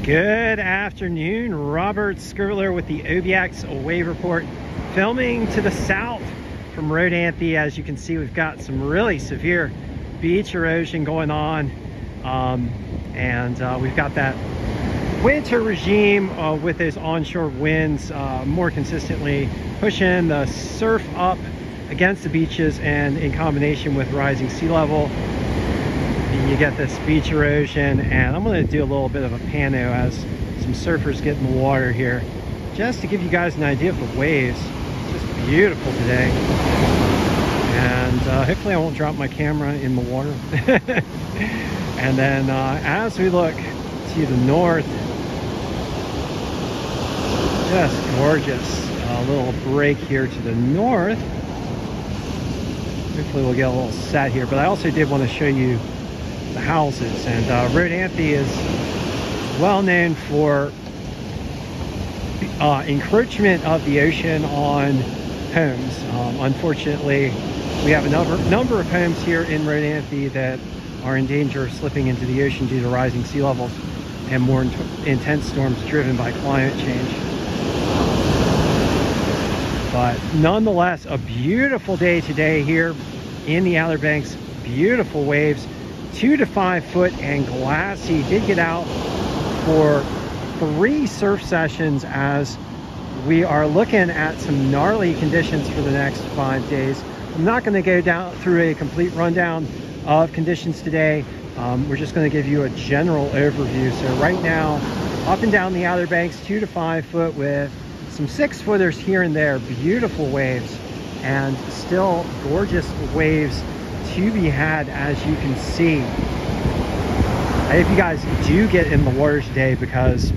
Good afternoon, Robert Scribbler with the OBX wave report, filming to the south from Rodanthe. As you can see, we've got some really severe beach erosion going on, and we've got that winter regime with those onshore winds more consistently pushing the surf up against the beaches, and in combination with rising sea level, you get this beach erosion. And I'm going to do a little bit of a pano as some surfers get in the water here, just to give you guys an idea of the waves. It's just beautiful today, and hopefully I won't drop my camera in the water. And then as we look to the north, just gorgeous. A little break here to the north. Hopefully we'll get a little set here, but I also did want to show you the houses. And Rodanthe is well known for encroachment of the ocean on homes. Unfortunately, we have a number of homes here in Rodanthe that are in danger of slipping into the ocean due to rising sea levels and more intense storms driven by climate change. But nonetheless, a beautiful day today here in the Outer Banks. Beautiful waves, 2 to 5 foot and glassy. Did get out for 3 surf sessions as we are looking at some gnarly conditions for the next 5 days. I'm not going to go down through a complete rundown of conditions today. We're just going to give you a general overview. So right now, up and down the Outer Banks, 2 to 5 foot with some 6-footers here and there. Beautiful waves, and still gorgeous waves to be had, as you can see. I hope you guys do get in the water today, because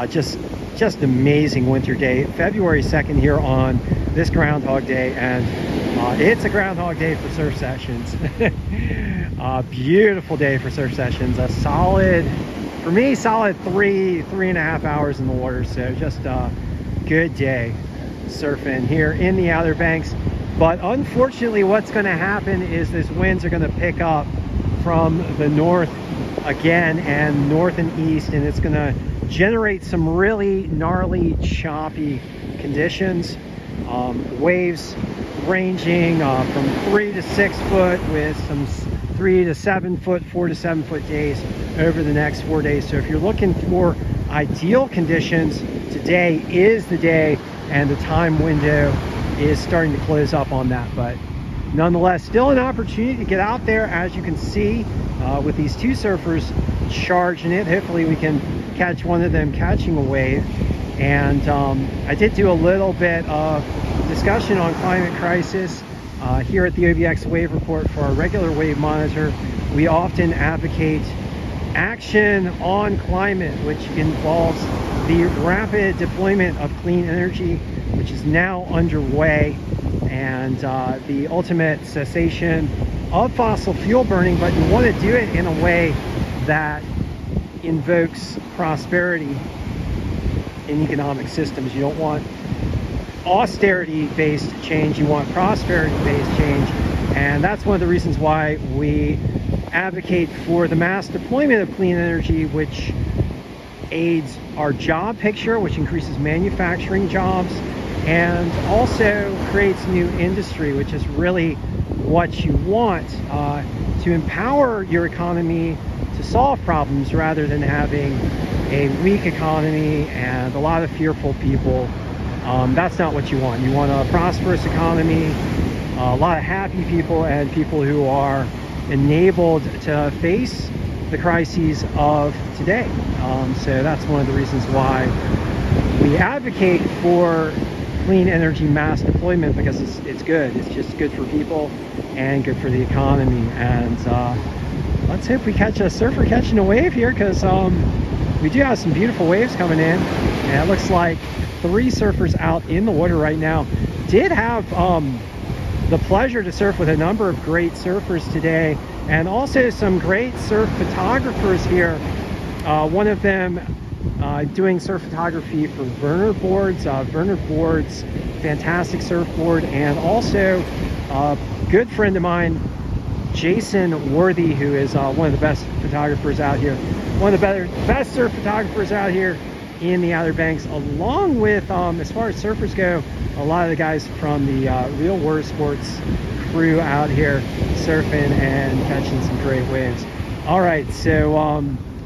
just amazing winter day. February 2nd here on this Groundhog Day, and it's a Groundhog Day for surf sessions. Beautiful day for surf sessions. A solid, for me, solid 3.5 hours in the water. So just a good day surfing here in the Outer Banks. But unfortunately, what's going to happen is these winds are going to pick up from the north again, and north and east, and it's going to generate some really gnarly, choppy conditions. Waves ranging from 3 to 6 foot, with some 3 to 7 foot, 4 to 7 foot days over the next 4 days. So if you're looking for ideal conditions, today is the day, and the time window is starting to close up on that. But nonetheless, still an opportunity to get out there, as you can see, with these 2 surfers charging it. Hopefully we can catch one of them catching a wave. And I did do a little bit of discussion on climate crisis here at the OBX Wave Report for our regular wave monitor. We often advocate action on climate, which involves the rapid deployment of clean energy, which is now underway, and the ultimate cessation of fossil fuel burning. But you want to do it in a way that invokes prosperity in economic systems. You don't want austerity-based change, you want prosperity-based change. And that's one of the reasons why we advocate for the mass deployment of clean energy, which aids our job picture, which increases manufacturing jobs, and also creates new industry, which is really what you want, to empower your economy to solve problems, rather than having a weak economy and a lot of fearful people. That's not what you want. You want a prosperous economy, a lot of happy people, and people who are enabled to face the crises of today. So that's one of the reasons why we advocate for clean energy mass deployment, because it's good. It's just good for people and good for the economy. And let's hope we catch a surfer catching a wave here, because we do have some beautiful waves coming in. And it looks like 3 surfers out in the water right now. Did have the pleasure to surf with a number of great surfers today, and also some great surf photographers here. One of them doing surf photography for Werner Boards. Werner Boards, fantastic surfboard, and also a good friend of mine Jason Worthy, who is one of the best photographers out here, one of the best surf photographers out here in the Outer Banks, along with, as far as surfers go, a lot of the guys from the Real Water Sports crew out here surfing and catching some great waves. All right, so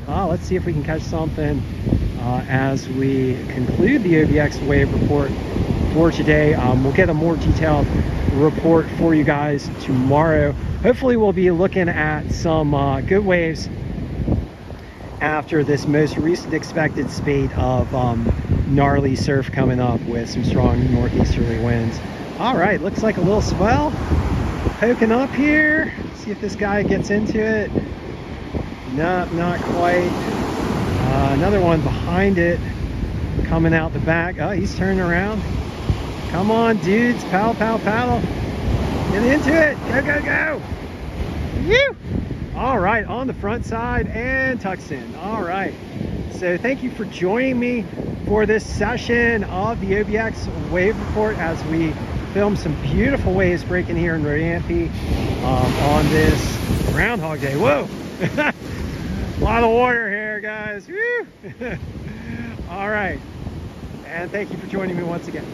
let's see if we can catch something as we conclude the OBX wave report for today. We'll get a more detailed report for you guys tomorrow. Hopefully we'll be looking at some good waves after this most recent expected spate of gnarly surf coming up with some strong northeasterly winds. All right, looks like a little swell poking up here. See if this guy gets into it. No, not quite. Another one behind it coming out the back. Oh, he's turning around. Come on, dudes, paddle, paddle, paddle. Get into it. Go, go, go. Woo! All right, on the front side and tucks in. All right, so thank you for joining me for this session of the OBX wave report as we film some beautiful waves breaking here in Rodampe on this Groundhog Day. Whoa! A lot of water here, guys. Woo! All right, and thank you for joining me once again.